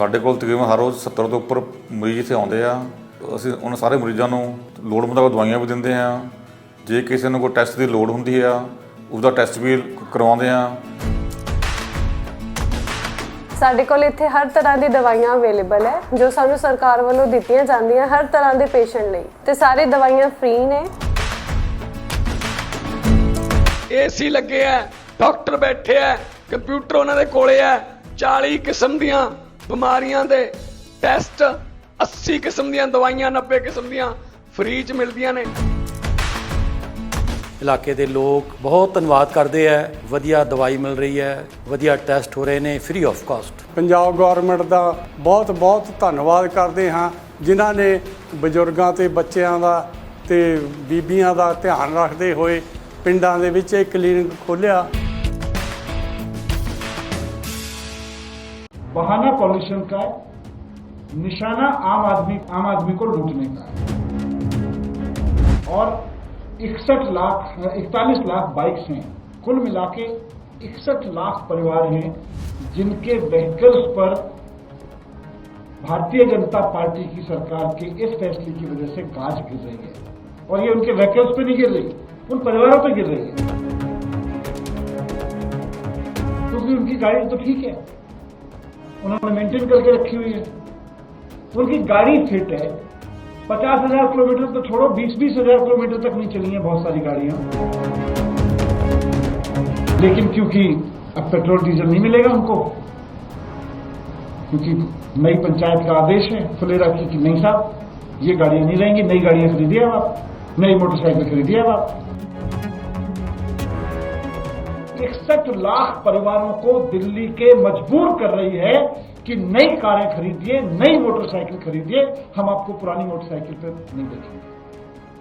ਸਾਡੇ ਕੋਲ ਤਕਰੀਬਨ ਹਰ ਰੋਜ਼ 70 ਤੋਂ ਉੱਪਰ ਮਰੀਜ਼ ਇੱਥੇ ਆਉਂਦੇ ਆ। ਅਸੀਂ ਉਹਨਾਂ ਸਾਰੇ ਮਰੀਜ਼ਾਂ ਨੂੰ ਲੋੜ ਮੁਤਾਬਕ ਦਵਾਈਆਂ ਵੀ ਦਿੰਦੇ ਆ। ਜੇ ਕਿਸੇ ਨੂੰ ਕੋਈ ਟੈਸਟ ਦੀ ਲੋੜ ਹੁੰਦੀ ਆ ਉਹਦਾ ਟੈਸਟ ਵੀ ਕਰਵਾਉਂਦੇ ਆ। ਸਾਡੇ ਕੋਲ ਇੱਥੇ ਹਰ ਤਰ੍ਹਾਂ ਦੀ ਦਵਾਈਆਂ ਅਵੇਲੇਬਲ ਹੈ ਜੋ ਸਾਨੂੰ ਸਰਕਾਰ ਵੱਲੋਂ ਦਿੱਤੀਆਂ ਜਾਂਦੀਆਂ ਹਰ ਤਰ੍ਹਾਂ ਦੇ ਪੇਸ਼ੈਂਟ ਲਈ, ਤੇ ਸਾਰੀ ਦਵਾਈਆਂ ਫ੍ਰੀ ਨੇ। ਏਸੀ ਲੱਗੇ ਆ, ਡਾਕਟਰ ਬੈਠੇ ਆ, ਕੰਪਿਊਟਰ ਉਹਨਾਂ ਦੇ ਕੋਲੇ ਆ। 40 ਕਿਸਮ ਦੀਆਂ ਬਿਮਾਰੀਆਂ ਦੇ ਟੈਸਟ, 80 ਕਿਸਮ ਦੀਆਂ ਦਵਾਈਆਂ, 90 ਕਿਸਮ ਦੀਆਂ ਫ੍ਰੀ ਚ ਮਿਲਦੀਆਂ ਨੇ। ਇਲਾਕੇ ਦੇ ਲੋਕ ਬਹੁਤ ਧੰਨਵਾਦ ਕਰਦੇ ਆ। ਵਧੀਆ ਦਵਾਈ ਮਿਲ ਰਹੀ ਹੈ, ਵਧੀਆ ਟੈਸਟ ਹੋ ਰਹੇ ਨੇ free of cost. Punjab government ਦਾ ਬਹੁਤ ਬਹੁਤ ਧੰਨਵਾਦ ਕਰਦੇ ਹਾਂ ਜਿਨ੍ਹਾਂ ਨੇ ਬਜ਼ੁਰਗਾਂ ਤੇ ਬੱਚਿਆਂ ਦਾ ਤੇ ਬੀਬੀਆਂ ਦਾ ਧਿਆਨ ਰੱਖਦੇ ਹੋਏ ਪਿੰਡਾਂ ਦੇ ਵਿੱਚ ਇਹ ਕਲੀਨਿਕ खोलिया। बहाना पॉल्यूशन का है, निशाना आम आदमी को लूटने का है। और 41 लाख बाइक्स हैं, कुल मिला के 61 लाख परिवार हैं जिनके व्हीकल्स पर भारतीय जनता पार्टी की सरकार के इस फैसले की वजह से गाज गिर रही है। और ये उनके व्हीकल्स पे नहीं गिर रही, उन परिवारों पे गिर रही है, क्योंकि उनकी गाड़ी तो ठीक है, उन्होंने मेंटेन करके रखी हुई है, उनकी गाड़ी फिट है। 50,000 किलोमीटर तो छोड़ो, 20-20 हजार किलोमीटर तक नहीं चली हैं बहुत सारी गाड़ियां। लेकिन क्योंकि अब पेट्रोल डीजल नहीं मिलेगा उनको, क्योंकि नई पंचायत का आदेश है फुलेरा की कि नहीं साहब ये गाड़ियां नहीं रहेंगी, नई गाड़ियां खरीदिए अब आप, नई मोटरसाइकिल खरीदिए अब आप। 61 लाख परिवारों को दिल्ली के मजबूर कर रही है कि नई कारें खरीदिए, नई मोटरसाइकिल खरीदिए, हम आपको पुरानी मोटरसाइकिल पे नहीं देखेंगे।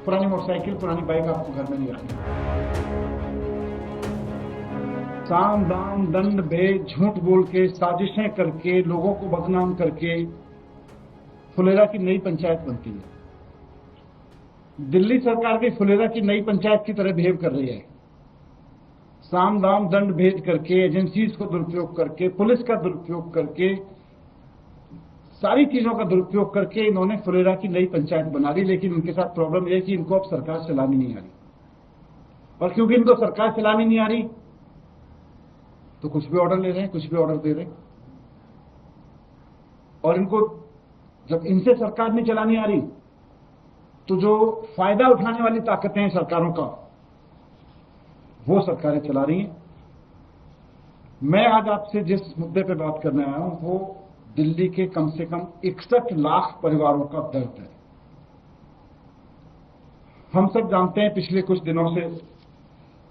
पुरानी मोटरसाइकिल, पुरानी बाइक आपको घर में नहीं रखेंगे। साम दाम दंड भेद झूठ बोल के, साजिशें करके, लोगों को बदनाम करके फुलेरा की नई पंचायत बनती है। दिल्ली सरकार भी फुलेरा की नई पंचायत की तरह बिहेव कर रही है। साम दाम दंड भेद करके, एजेंसीज को दुरुपयोग करके, पुलिस का दुरुपयोग करके, सारी चीजों का दुरुपयोग करके इन्होंने फुलेरा की नई पंचायत बना ली। लेकिन उनके साथ प्रॉब्लम यह है कि इनको अब सरकार चलानी नहीं आ रही, और क्योंकि इनको सरकार चलानी नहीं आ रही तो कुछ भी ऑर्डर ले रहे हैं, कुछ भी ऑर्डर दे रहे हैं। और इनको जब इनसे सरकार नहीं चलानी आ रही तो जो फायदा उठाने वाली ताकतें हैं सरकारों का, वो सरकारें चला रही हैं। मैं आज आपसे जिस मुद्दे पे बात करने आया हूं वो दिल्ली के कम से कम 61 लाख परिवारों का दर्द है। हम सब जानते हैं पिछले कुछ दिनों से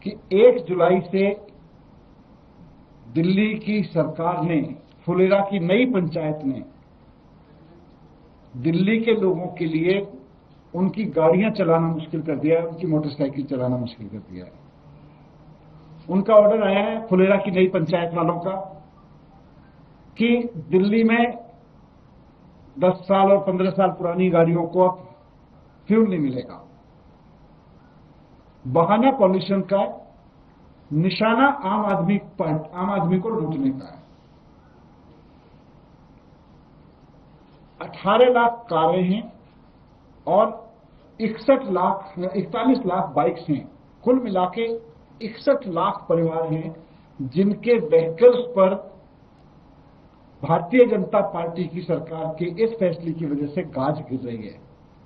कि 1 जुलाई से दिल्ली की सरकार ने, फुलेरा की नई पंचायत ने दिल्ली के लोगों के लिए उनकी गाड़ियां चलाना मुश्किल कर दिया है, उनकी मोटरसाइकिल चलाना मुश्किल कर दिया है। उनका ऑर्डर आया है फुलेरा की नई पंचायत वालों का कि दिल्ली में 10 साल और 15 साल पुरानी गाड़ियों को अब फ्यूल नहीं मिलेगा। बहाना पॉल्यूशन का है, निशाना आम आदमी को लूटने का है। 18 लाख कारें हैं और 41 लाख बाइक्स हैं, कुल मिला के 61 लाख परिवार हैं जिनके व्हीकल्स पर भारतीय जनता पार्टी की सरकार के इस फैसले की वजह से गाज गिर रही है।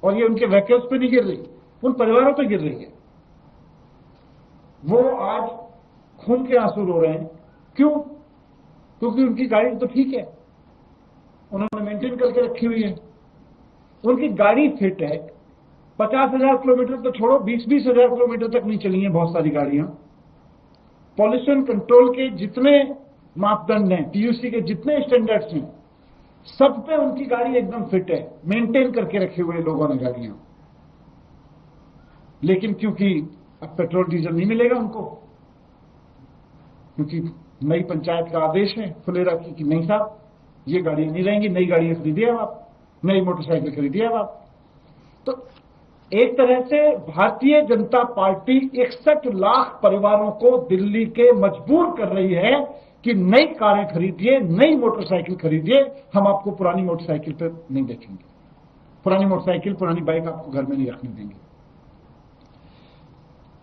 और ये उनके व्हीकल्स पे नहीं गिर रही, उन परिवारों पे गिर रही है। वो आज खून के आंसू रो रहे हैं। क्यों? क्योंकि उनकी गाड़ी तो ठीक है, उन्होंने मेंटेन करके रखी हुई है, उनकी गाड़ी फिट है। 50,000 किलोमीटर तो छोड़ो, 20-20 हजार किलोमीटर तक नहीं चली हैं बहुत सारी गाड़ियां। पॉल्यूशन कंट्रोल के जितने मापदंड हैं, पीयूसी के जितने स्टैंडर्ड्स हैं, सब पे उनकी गाड़ी एकदम फिट है, मेंटेन करके रखे हुए लोगों ने गाड़ियां। लेकिन क्योंकि अब पेट्रोल डीजल नहीं मिलेगा उनको, क्योंकि नई पंचायत का आदेश है फुलेरा की कि नहीं साहब ये गाड़ियां नहीं रहेंगी, नई गाड़ियां खरीदिए अब आप, नई मोटरसाइकिल खरीदिए अब आप। तो एक तरह से भारतीय जनता पार्टी 61 लाख परिवारों को दिल्ली के मजबूर कर रही है कि नई कारें खरीदिए, नई मोटरसाइकिल खरीदिए, हम आपको पुरानी मोटरसाइकिल पर नहीं बेचेंगे, पुरानी मोटरसाइकिल, पुरानी बाइक आपको घर में नहीं रखने देंगे।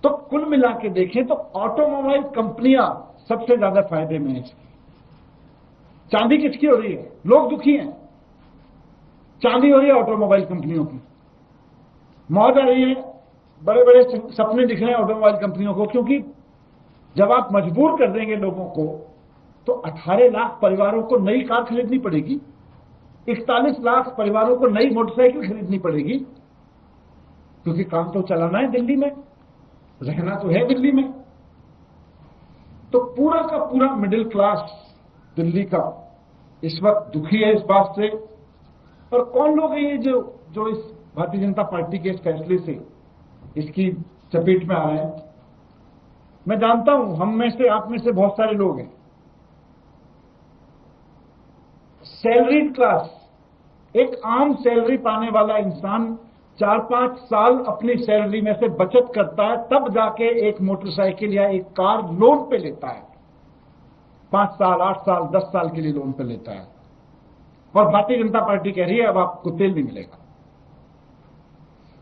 तो कुल मिला के देखें तो ऑटोमोबाइल कंपनियां सबसे ज्यादा फायदे में है इसकी। चांदी किसकी हो रही है? लोग दुखी हैं, चांदी हो रही है ऑटोमोबाइल कंपनियों की, मौज आ रही है, बड़े बड़े सपने दिख रहे हैं ऑटोमोबाइल कंपनियों को, क्योंकि जब आप मजबूर कर देंगे लोगों को तो 18 लाख परिवारों को नई कार खरीदनी पड़ेगी, 41 लाख परिवारों को नई मोटरसाइकिल खरीदनी पड़ेगी, क्योंकि काम तो चलाना है दिल्ली में, रहना तो है दिल्ली में। तो पूरा का पूरा मिडिल क्लास दिल्ली का इस वक्त दुखी है इस बात से। और कौन लोग हैं ये जो इस भारतीय जनता पार्टी के इस फैसले से इसकी चपेट में आ रहे हैं? मैं जानता हूं हम में से, आप में से बहुत सारे लोग हैं सैलरीड क्लास, एक आम सैलरी पाने वाला इंसान 4-5 साल अपनी सैलरी में से बचत करता है, तब जाके एक मोटरसाइकिल या एक कार लोन पे लेता है। 5 साल, 8 साल, 10 साल के लिए लोन पे लेता है। और भारतीय जनता पार्टी कह रही है अब आपको तेल नहीं मिलेगा।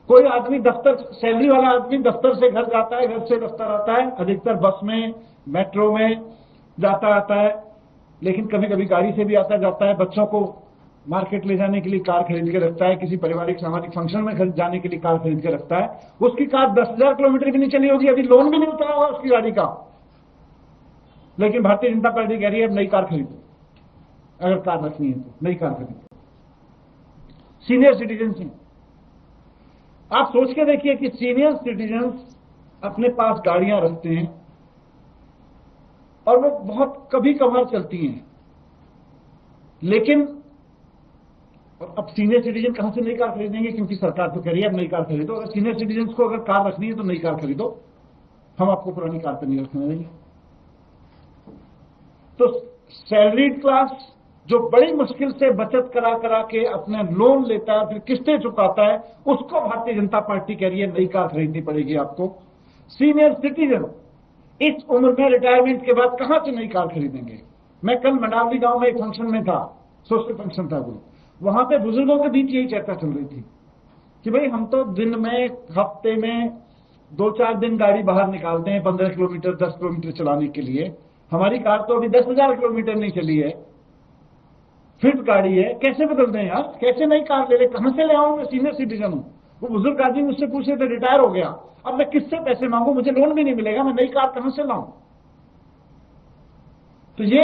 कोई आदमी दफ्तर, सैलरी वाला आदमी दफ्तर से घर जाता है, घर से दफ्तर आता है, अधिकतर बस में, मेट्रो में जाता आता है, लेकिन कभी कभी गाड़ी से भी आता जाता है। बच्चों को मार्केट ले जाने के लिए कार खरीद के रखता है, किसी पारिवारिक सामाजिक फंक्शन में जाने के लिए कार खरीद के रखता है। उसकी कार 10,000 किलोमीटर भी नहीं चली होगी, अभी लोन भी नहीं उतरा होगा उसकी गाड़ी का, लेकिन भारतीय जनता पार्टी कह रही है अब नई कार खरीदो, अगर कार रखनी है तो नई कार खरीदो। सीनियर सिटीजन हैं, आप सोच के देखिए कि सीनियर सिटीजन अपने पास गाड़ियां रखते हैं और वो बहुत कभी कभार चलती हैं, लेकिन अब सीनियर सिटीजन कहां से नई कार खरीदेंगे, क्योंकि सरकार तो कह रही है अब नई कार खरीदो। अगर सीनियर सिटीजन को अगर कार रखनी है तो नई कार खरीदो, हम आपको पुरानी कार पर नहीं रखने देंगे। तो सैलरीड क्लास जो बड़ी मुश्किल से बचत करा करा के अपने लोन लेता है, फिर किस्तें चुकाता है, उसको भारतीय जनता पार्टी कह रही है नई कार खरीदनी पड़ेगी आपको। सीनियर सिटीजन इस उम्र में रिटायरमेंट के बाद कहां से नई कार खरीदेंगे? मैं कल मंडावली गांव में एक फंक्शन में था, सोशल फंक्शन था वो, वहां पे बुजुर्गों के बीच यही चर्चा चल रही थी कि भाई हम तो दिन में, हफ्ते में 2-4 दिन गाड़ी बाहर निकालते हैं 15 किलोमीटर 10 किलोमीटर चलाने के लिए, हमारी कार तो अभी 10,000 किलोमीटर नहीं चली है, फिट गाड़ी है, कैसे बदल दें यार, कैसे नई कार ले ले, कहां से ले आऊं? मैं सीनियर सिटीजन हूं। वो बुजुर्ग आदमी मुझसे पूछ रहे थे, रिटायर हो गया, अब मैं किससे पैसे मांगू, मुझे लोन भी नहीं मिलेगा, मैं नई कार कहां से लाऊं? तो ये,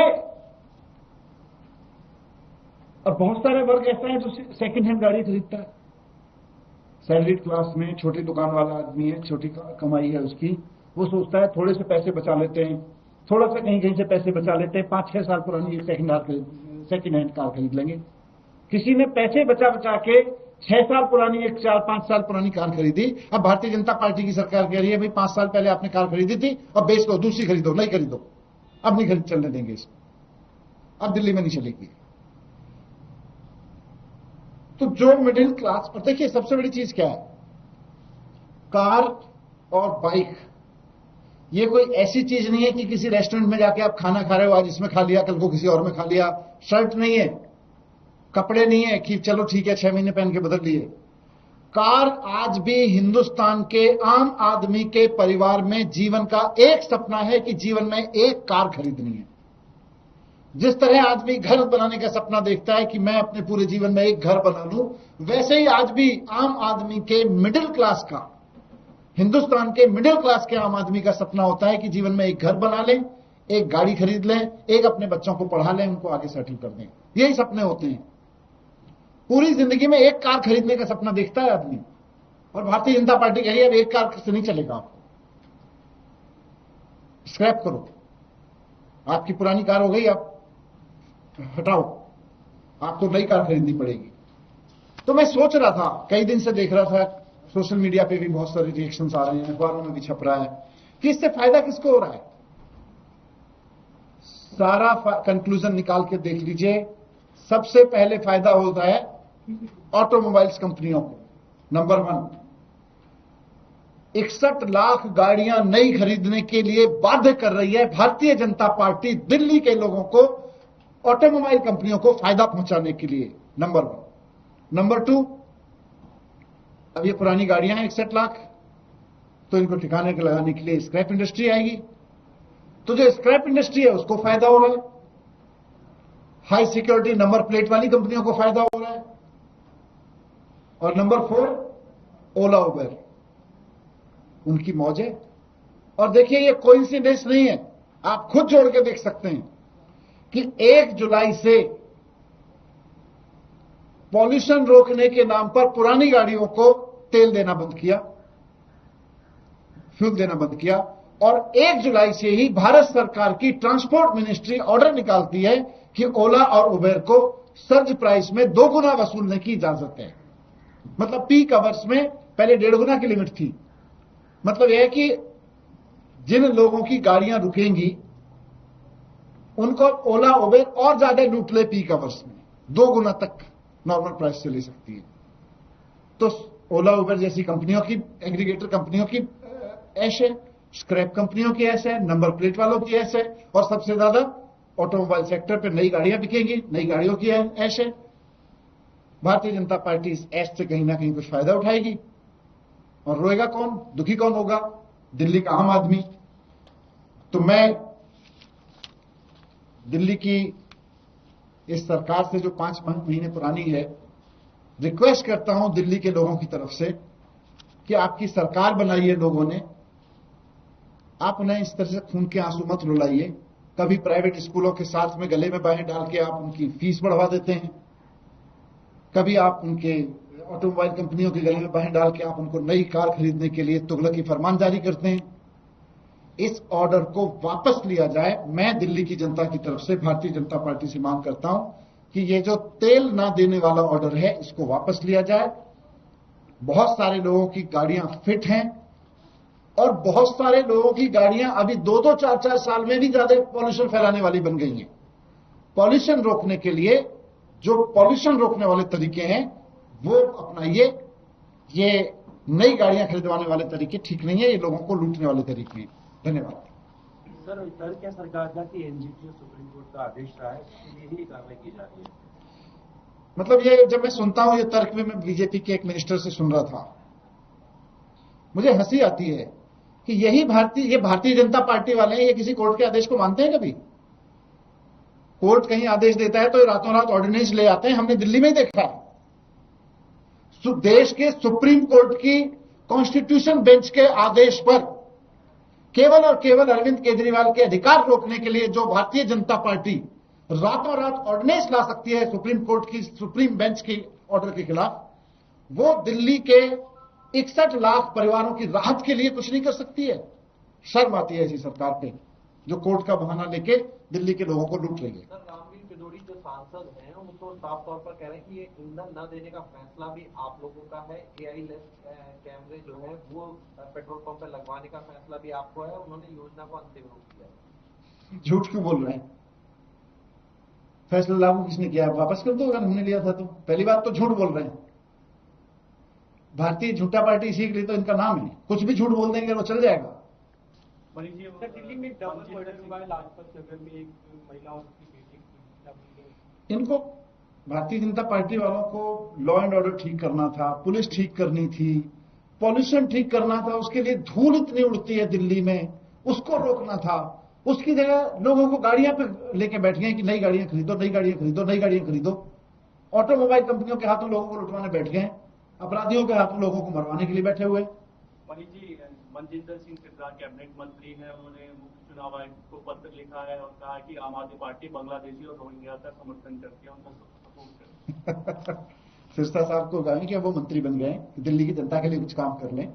और बहुत सारे वर्ग ऐसा है जो सेकंड हैंड गाड़ी खरीदता है। सैलरीड क्लास में छोटी दुकान वाला आदमी है, छोटी कमाई है उसकी, वो सोचता है थोड़े से पैसे बचा लेते हैं, थोड़ा सा कहीं कहीं से पैसे बचा लेते हैं, 5-6 साल पुरानी सेकंड हैंड कार खरीद लेंगे। किसी ने पैसे बचा बचा के 6 साल पुरानी, 4-5 साल पुरानी कार खरीदी। अब भारतीय जनता पार्टी की सरकार कह रही है भाई 5 साल पहले आपने कार खरीदी थी, अब बेच दो, दूसरी खरीदो, नहीं खरीदो, अब नहीं खरीद चलने देंगे इसको, अब दिल्ली में नहीं चलेगी। तो जो मिडिल क्लास, और देखिए सबसे बड़ी चीज क्या है, कार और बाइक ये कोई ऐसी चीज नहीं है कि किसी रेस्टोरेंट में जाके आप खाना खा रहे हो, आज इसमें खा लिया, कल को किसी और में खा लिया। शर्ट नहीं है, कपड़े नहीं है कि चलो ठीक है 6 महीने पहन के बदल लिए। कार आज भी हिंदुस्तान के आम आदमी के परिवार में जीवन का एक सपना है कि जीवन में एक कार खरीदनी है। जिस तरह आदमी घर बनाने का सपना देखता है कि मैं अपने पूरे जीवन में एक घर बना लूं, वैसे ही आज भी आम आदमी के मिडिल क्लास का, हिंदुस्तान के मिडिल क्लास के आम आदमी का सपना होता है कि जीवन में एक घर बना लें, एक गाड़ी खरीद लें, एक अपने बच्चों को पढ़ा लें, उनको आगे सेटल कर दें। यही सपने होते हैं। पूरी जिंदगी में एक कार खरीदने का सपना देखता है आदमी, और भारतीय जनता पार्टी कह रही है अब एक कार से नहीं चलेगा, आपको स्क्रैप करो, आपकी पुरानी कार हो गई, आप हटाओ, आपको नई कार खरीदनी पड़ेगी। तो मैं सोच रहा था, कई दिन से देख रहा था, सोशल मीडिया पे भी बहुत सारे रिएक्शंस आ रहे हैं, अखबारों में भी छप रहा है कि इससे फायदा किसको हो रहा है। सारा कंक्लूजन निकाल के देख लीजिए। सबसे पहले फायदा होता है ऑटोमोबाइल्स कंपनियों को, नंबर 1। 61 लाख गाड़ियां नई खरीदने के लिए बाध्य कर रही है भारतीय जनता पार्टी दिल्ली के लोगों को, ऑटोमोबाइल कंपनियों को फायदा पहुंचाने के लिए। नंबर 1। नंबर 2, अब ये पुरानी गाड़ियां हैं 61 लाख, तो इनको ठिकाने के लगाने के लिए स्क्रैप इंडस्ट्री आएगी, तो जो स्क्रैप इंडस्ट्री है उसको फायदा हो रहा है, हाई सिक्योरिटी नंबर प्लेट वाली कंपनियों को फायदा हो रहा है। और नंबर 4, ओला उबर, उनकी मौज है। और देखिए ये कोइंसिडेंस नहीं है, आप खुद जोड़ के देख सकते हैं कि 1 जुलाई से पॉल्यूशन रोकने के नाम पर पुरानी गाड़ियों को तेल देना बंद किया, फ्यूल देना बंद किया, और 1 जुलाई से ही भारत सरकार की ट्रांसपोर्ट मिनिस्ट्री ऑर्डर निकालती है कि ओला और उबेर को सर्ज प्राइस में 2 गुना वसूलने की इजाजत है। मतलब पीक आवर्स में पहले 1.5 गुना की लिमिट थी। मतलब यह है कि जिन लोगों की गाड़ियां रुकेंगी उनको ओला उबेर और ज्यादा लूट ले, पीक आवर्स में 2 गुना तक नॉर्मल प्राइस से ले सकती है। तो ओला उबेर जैसी कंपनियों की, एग्रीगेटर कंपनियों की ऐश है, स्क्रैप कंपनियों की ऐश है, नंबर प्लेट वालों की ऐश है, और सबसे ज्यादा ऑटोमोबाइल सेक्टर पे नई गाड़ियां बिकेंगी, नई गाड़ियों की ऐश है। भारतीय जनता पार्टी इस ऐश से कहीं ना कहीं कुछ फायदा उठाएगी, और रोएगा कौन, दुखी कौन होगा? दिल्ली का आम आदमी। तो मैं दिल्ली की इस सरकार से जो 5 महीने पुरानी है, रिक्वेस्ट करता हूं दिल्ली के लोगों की तरफ से कि आपकी सरकार बनाई है लोगों ने, आप उन्हें इस तरह से खून के आंसू मत रुलाइए। कभी प्राइवेट स्कूलों के साथ में गले में बाहें डाल के आप उनकी फीस बढ़वा देते हैं, कभी आप उनके ऑटोमोबाइल कंपनियों के गले में बाहें डाल के आप उनको नई कार खरीदने के लिए तुगलकी फरमान जारी करते हैं। इस ऑर्डर को वापस लिया जाए। मैं दिल्ली की जनता की तरफ से भारतीय जनता पार्टी से मांग करता हूं कि ये जो तेल ना देने वाला ऑर्डर है इसको वापस लिया जाए। बहुत सारे लोगों की गाड़ियां फिट हैं, और बहुत सारे लोगों की गाड़ियां अभी 2-2, 4-4 साल में भी ज्यादा पॉल्यूशन फैलाने वाली बन गई हैं। पॉल्यूशन रोकने के लिए जो पॉल्यूशन रोकने वाले तरीके हैं वो अपनाइए। ये नई गाड़ियां खरीदवाने वाले तरीके ठीक नहीं है, ये लोगों को लूटने वाले तरीके हैं। धन्यवाद। सर क्या सरकार का कि एनजीटी सुप्रीम कोर्ट का आदेश रहा है, यही कार्रवाई की जा रही है? मतलब ये जब मैं सुनता हूं ये तर्क भी, मैं बीजेपी के एक मिनिस्टर से सुन रहा था, मुझे हंसी आती है कि ये भारतीय जनता पार्टी वाले हैं, ये किसी कोर्ट के आदेश को मानते हैं? कभी कोर्ट कहीं आदेश देता है तो ये रातों रात ऑर्डिनेंस ले आते हैं। हमने दिल्ली में ही देखा है, देश के सुप्रीम कोर्ट की कॉन्स्टिट्यूशन बेंच के आदेश पर केवल और केवल अरविंद केजरीवाल के अधिकार रोकने के लिए जो भारतीय जनता पार्टी रातों रात ऑर्डिनेंस ला सकती है सुप्रीम कोर्ट की, सुप्रीम बेंच की ऑर्डर के खिलाफ, वो दिल्ली के 61 लाख परिवारों की राहत के लिए कुछ नहीं कर सकती है। शर्म आती है ऐसी सरकार पे जो कोर्ट का बहाना लेके दिल्ली के लोगों को लूट रही है। सर रामवीर पिदोड़ी जो सांसद हैं वो तो साफ तौर पर कह रहे हैं कि ये ईंधन न देने का फैसला भी आप लोगों का है, एआई लेस कैमरे जो है वो पेट्रोल पंप पर लगवाने का फैसला भी आपको है, उन्होंने योजना को अंतिम रूप दिया। झूठ क्यों बोल रहे हैं? फैसला लागू किसने किया? वापस कर दो अगर हमने लिया था तो। पहली बात तो झूठ बोल रहे हैं। भारतीय झूठा पार्टी इसी के लिए तो इनका नाम है, कुछ भी झूठ बोल देंगे वो चल जाएगा। दिल्ली में डबल मर्डर हुआ है, लाजपत नगर में एक महिला और उसकी बेटी। इनको भारतीय जनता पार्टी वालों को लॉ एंड ऑर्डर ठीक करना था, पुलिस ठीक करनी थी, पॉल्यूशन ठीक करना था। उसके लिए धूल इतनी उड़ती है दिल्ली में, उसको रोकना था। उसकी जगह लोगों को गाड़ियां पे लेके बैठ गए कि नई गाड़ियां खरीदो, नई गाड़ियां खरीदो, नई गाड़ियां खरीदो। ऑटोमोबाइल कंपनियों के हाथों लोगों को लुटवाने बैठ गए, अपराधियों के हाथों लोगों को मरवाने के लिए बैठे हुए। जी, मनजिंदर सिंह सिरसा कैबिनेट मंत्री हैं, उन्होंने मुख्य चुनाव आयोग को पत्र लिखा है और कहा कि आम आदमी पार्टी बांग्लादेशी और रोहिंग्या का समर्थन करती है, उनका सपोर्ट करती है। सिरसा साहब को कहा कि वो मंत्री बन गए, दिल्ली की जनता के लिए कुछ काम कर लें।